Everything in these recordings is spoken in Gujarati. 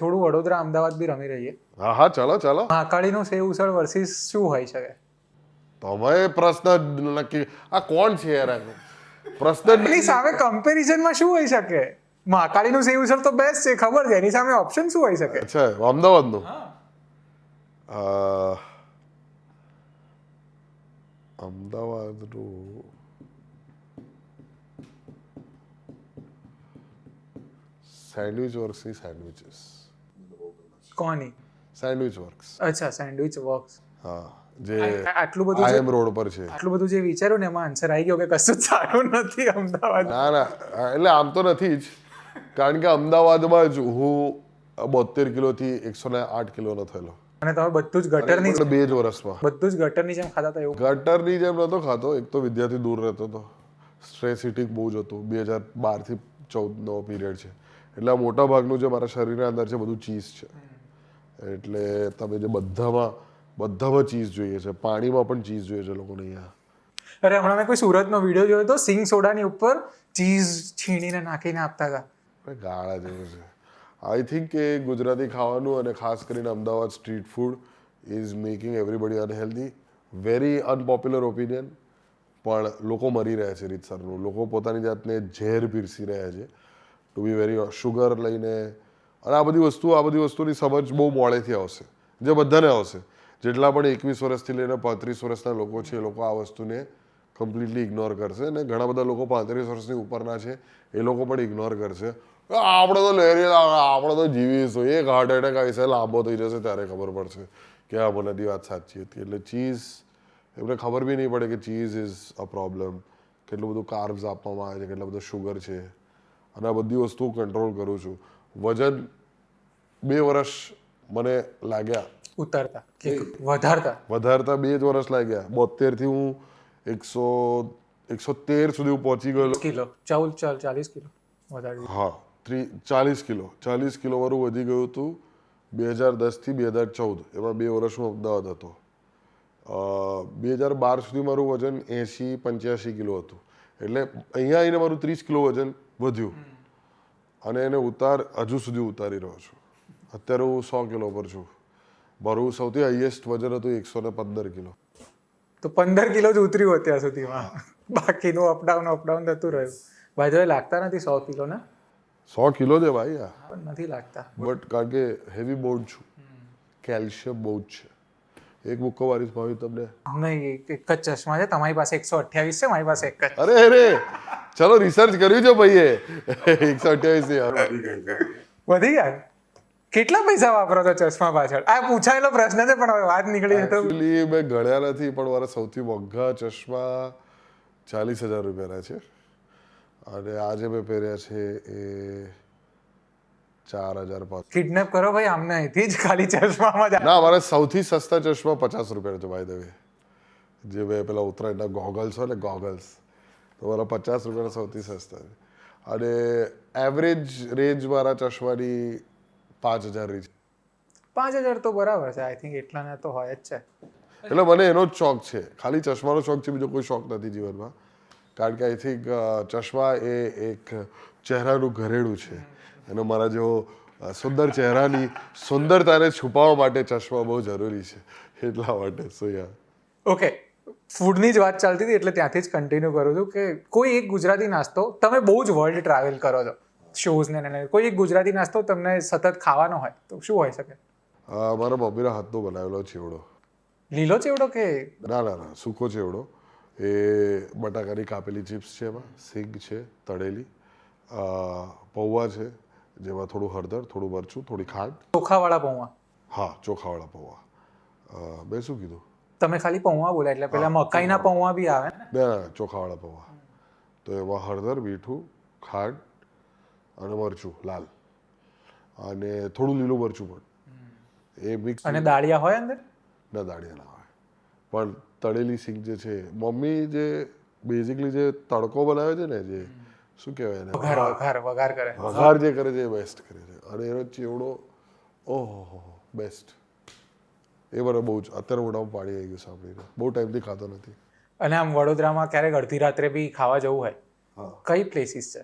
થોડું વડોદરા અમદાવાદ બી રમી રહીએ. હા હા ચાલો ચાલો. મહાકાળીનું સેવ ઉસળ વર્સિસ શું હોઈ શકે? તમે પ્રશ્ન નક્કી આ કોણ છે યાર? પ્રશ્ન એની સામે કમ્પેરિઝનમાં શું હોઈ શકે? મહાકાળીનું સેવ ઉસળ તો બેસ્ટ છે, ખબર છે. એની સામે ઓપ્શન શું હોઈ શકે? અચ્છા અમદાવાદનું અમદાવાદનું સેન્ડવિચ વર્ક્સની સેન્ડવિચીસ. કોની? Sandwich works. અચ્છા, સેન્ડવિચ વર્ક્સ. હા, જે આટલું બધું આઈએમ રોડ પર છે. આટલું બધું જે વિચાર્યું ને એમાં આન્સર આવી ગયો કે કશું જ સારું નથી અમદાવાદ. ના ના, એટલે આમ તો નથી જ, કારણ કે અમદાવાદમાં જ હું 72 કિલોથી 108 કિલોનો થયેલો. અને તમે બધું જ ગટરની એટલે 2 જ વર્ષમાં. બધું જ ગટરની જેમ ખાતા હતા એવું? ગટરની જેમ નહોતો ખાતો. એક તો વિદ્યાર્થી દૂર રહેતો હતો, સ્ટ્રેસ ઇટિંગ બહુ જ હતું. 2012 થી 14નો પીરિયડ છે, એટલે મોટા ભાગનું જે મારા શરીરના અંદર છે બધું ચીઝ છે. એટલે તમે જે બધામાં ચીઝ જોઈએ છે, પાણીમાં પણ ચીઝ જોઈએ છે લોકોને અહીંયા. અરે હમણાં મેં કોઈ સુરતનો વિડીયો જોયો તો, સિંગ સોડાની ઉપર ચીઝ છીણીને નાખીને આપતા હતા. ગાળા જેવું છે. આઈ થિંક કે ગુજરાતી ખાવાનું અને ખાસ કરીને Ahmedabad street food is making everybody unhealthy. Very અનપોપ્યુલર opinion, પણ લોકો મરી રહ્યા છે રીતસરનું. લોકો પોતાની જાતને ઝેર પીરસી રહ્યા છે. ટુ બી વેરી શુગર લઈને, અને આ બધી વસ્તુની સમજ બહુ મોડેથી આવશે, જે બધાને આવશે. જેટલા પણ 21 વર્ષથી લઈને 35 વર્ષના લોકો છે, એ લોકો આ વસ્તુને કમ્પ્લીટલી ઇગ્નોર કરશે. અને ઘણા બધા લોકો 35 વર્ષની ઉપરના છે, એ લોકો પણ ઇગ્નોર કરશે. આપણે તો લહેરી, આપણે તો જીવીશું, એક હાર્ટ એટેક આવશે, લાંબો થઈ જશે ત્યારે ખબર પડશે કે આ બધી વાત સાચી હતી. એટલે ચીઝ, એમને ખબર બી નહીં પડે કે ચીઝ ઇઝ અ પ્રોબ્લેમ. કેટલું બધું કાર્બ્સ આપવામાં આવે છે, કેટલા બધું શુગર છે, અને આ બધી વસ્તુ કંટ્રોલ કરું છું. વજન 2 વર્ષ મને લાગ્યા ઉતારતા વધારતા 2 જ વર્ષ લાગ્યા. 72 થી હું 113 સુધી પહોંચી ગયેલો. કિલો 40 કિલો વધારી. હા, 40 કિલો વાળું વધી ગયું હતું 2010 થી 2014. એમાં 2 વર્ષ હું અમદાવાદ હતો. 2012 સુધી મારું વજન 80-85 કિલો હતું. એટલે અહીંયા આવીને મારું 30 કિલો વજન વધ્યું, અને એને હજુ સુધી ઉતારી રહ્યો છું. અત્યારે હું 100 કિલો પર છું. મારું સૌથી હાઈએસ્ટ વજન હતું 115 કિલો. તો 15 કિલો જ ઉતર્યું અત્યાર સુધીમાં. બાકીનું અપડાઉન થતું રહ્યું. ભાઈ લાગતા નથી 100 કિલો ને? 100 કિલો છે ભાઈ આ. પણ નથી લાગતા. બટ કારણ કે હેવી બહુ જ છું, કેલ્શિયમ બહુ જ છે. એક મુક્કો વારીશ ભાવી તમને. નહીં, એક જ ચશ્મા છે તમારી પાસે. 128 છે, મારી પાસે એક જ. અરે ચલો રિસર્ચ કર્યું છે ભાઈએ. 128 વધી ગયા. કેટલા પૈસા વાપરો છો ચશ્મા પાછળ? આ પૂછાયેલો પ્રશ્ન છે, પણ હવે વાત નીકળી તો મેં ગણ્યા નથી, પણ મારા સૌથી મોંઘા ચશ્મા 40,000 રૂપિયાના છે, અને આજે મેં પહેર્યા છે એ 4,500. કિડનેપ કરો ભાઈ આમને અહીંથી જ, ખાલી ચશ્મામાં જ. ના, મારા સૌથી સસ્તા ચશ્મા 50 રૂપિયા છે ભાઈ દવે. જે મેં પેલા ઉત્તરાયણના ગોગલ્સ હોય ને, ગોગલ્સ, તો મારા 50 રૂપિયાના સૌથી સસ્તા છે. અને એવરેજ રેન્જ મારા ચશ્માની 5,000 ની છે. 5,000 તો બરાબર છે. આઈ થિંક એટલાના તો હોય જ છે. એટલે મને એનો જ શોખ છે, ખાલી ચશ્માનો શોખ છે, બીજો કોઈ શોખ નથી જીવનમાં. કારણ કે આઈ થિંક ચશ્મા એ એક ચહેરાનું ઘરેણું છે, અને મારા જેવો સુંદર ચહેરાની સુંદરતાને છુપાવવા માટે ચશ્મા બહુ જરૂરી છે, એટલા માટે. ઓકે, ફૂડની જ વાત ચાલતી હતી એટલે ત્યાંથી જ કન્ટિન્યુ કરું છું કે કોઈ એક ગુજરાતી નાસ્તો, તમે બહુ જ વર્લ્ડ ટ્રાવેલ કરો છો શોઝ ને, કોઈ એક ગુજરાતી નાસ્તો તમને સતત ખાવાનો હોય તો શું હોઈ શકે? મારા મમ્મીના હાથનો બનાવેલો ચેવડો. લીલો ચેવડો કે? ના, સૂકો ચેવડો. એ બટાકાની કાપેલી ચિપ્સ છે, એમાં સિંગ છે તળેલી, પૌવા છે જેમાં થોડું હળદર, થોડું મરચું, થોડી ખાંડ. ચોખાવાળા પૌવા? હા, ચોખાવાળા પૌવા. મેં શું કીધું? તમે ખાલી પૌવા બોલ્યા, એટલે પેલા મકાઈના પૌવા બી આવે ને? ના, ચોખાવાળા પૌવા. તો એમાં હળદર, મીઠું, ખાંડ અને મરચું લાલ, અને થોડું લીલું મરચું પણ, એ મિક્સ. અને દાળિયા હોય અંદર? ના, દાળિયા ના હોય, પણ તળેલી સિંગ જે છે, મમ્મી જે બેઝિકલી જે તડકો બનાવે છે ને, જે શું કહેવાય એને, વઘાર કરે, વઘાર જે કરે છે એ બેસ્ટ કરે છે. અને એનો ચેવડો, ઓહો બેસ્ટ. એ મને બહુ જ, અત્યારે મોઢામાં પાણી આવી ગયું સાંભળીને. બહુ ટાઈમથી ખાતો નથી. અને આમ વડોદરામાં ક્યારેક અડધી રાત્રે બી ખાવા જવું હોય, કઈ પ્લેસીસ છે?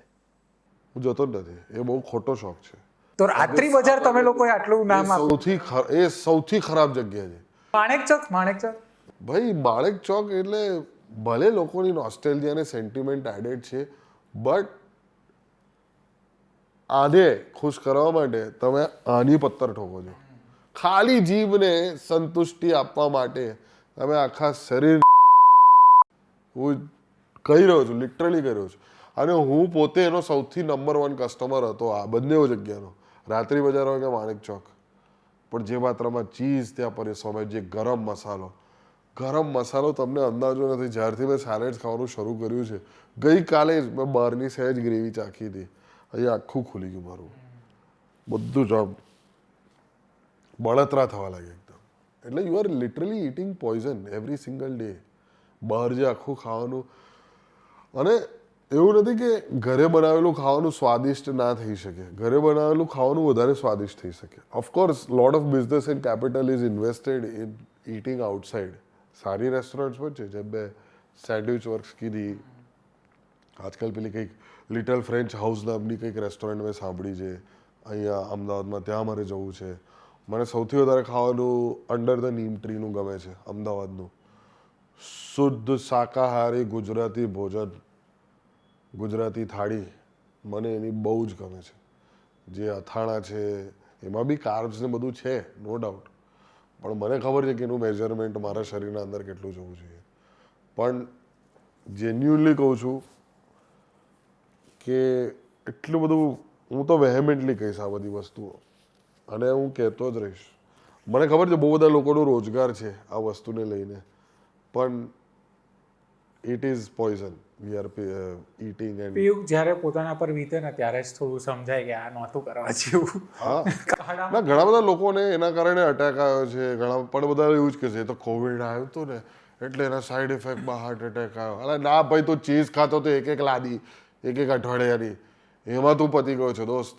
હું જતો જ નથી, એ બહુ ખોટો શોખ છે. તો રાત્રિ બજાર તમે લોકોએ આટલું નામ આપ્યું. એ સૌથી ખરાબ જગ્યા છે માણેક ચોક ભાઈ. માણેક ચોક એટલે ભલે લોકોની નોસ્ટેલ્જિયા અને સેન્ટિમેન્ટ એડેડ છે, બટ આને ખુશ કરવા માટે તમે આની પત્તર ઠોકો છો. ખાલી જીભને સંતુષ્ટિ આપવા માટે તમે આખા શરીર, હું કહી રહ્યો છું, લિટરલી કહી રહ્યો છું. અને હું પોતે એનો સૌથી નંબર 1 કસ્ટમર હતો આ બંને જગ્યાનો, રાત્રિ બજાર હોય કે માણેક ચોક. પણ જે માત્રામાં ચીઝ ત્યાં પરેશવામાં, જે ગરમ મસાલો તમને અંદાજો નથી. જ્યારથી મેં સેલેડ્સ ખાવાનું શરૂ કર્યું છે, ગઈકાલે જ મેં બહારની સહેજ ગ્રેવી ચાખી હતી, અહીંયા આખું ખુલી ગયું મારું, બધું જ આમ બળતરા થવા લાગે એકદમ. એટલે you are literally eating poison every single day. બહાર જે આખું ખાવાનું, અને એવું નથી કે ઘરે બનાવેલું ખાવાનું સ્વાદિષ્ટ ના થઈ શકે, ઘરે બનાવેલું ખાવાનું વધારે સ્વાદિષ્ટ થઈ શકે. Of course lot of business and capital is invested in eating outside. સારી રેસ્ટોરન્ટ્સ પણ છે, જેમ મેં સેન્ડવિચ વર્ક્સ કીધી, આજકાલ પેલી કંઈક લિટલ ફ્રેન્ચ હાઉસ નામની કંઈક રેસ્ટોરન્ટ મેં સાંભળી છે અહીંયા અમદાવાદમાં, ત્યાં મારે જવું છે. મને સૌથી વધારે ખાવાનું અંડર ધ નીમ ટ્રીનું ગમે છે, અમદાવાદનું. શુદ્ધ શાકાહારી ગુજરાતી ભોજન, ગુજરાતી થાળી, મને એની બહુ જ ગમે છે. જે અથાણા છે એમાં બી કાર્બ્સ ને બધું છે, નો ડાઉટ, પણ મને ખબર છે કે એનું મેઝરમેન્ટ મારા શરીરના અંદર કેટલું જવું જોઈએ. પણ જેન્યુઅનલી કહું છું કે એટલું બધું હું તો વેહેમેન્ટલી કહીશ આ બધી વસ્તુઓ, અને હું કહેતો જ રહીશ. મને ખબર છે બહુ બધા લોકોનો રોજગાર છે આ વસ્તુને લઈને, પણ it is poison we are eating. And Piyush જ્યારે પોતાના પર વીતે ને ત્યારે જ થોડું સમજાય કે આ નહોતું કરવા જેવું. હા ના, ઘણા બધા લોકોને એના કારણે અટેક આવ્યો છે, ઘણા પણ બધા એવું જ કહે છે તો કોવિડ આવ્યું હતું ને એટલે એના સાઈડ ઇફેક્ટમાં હાર્ટ એટેક આવ્યો. અરે ના ભાઈ, તું ચીઝ ખાતો તો એક લાદી એક અઠવાડિયાની, એમાં તું પતી ગયો છે દોસ્ત.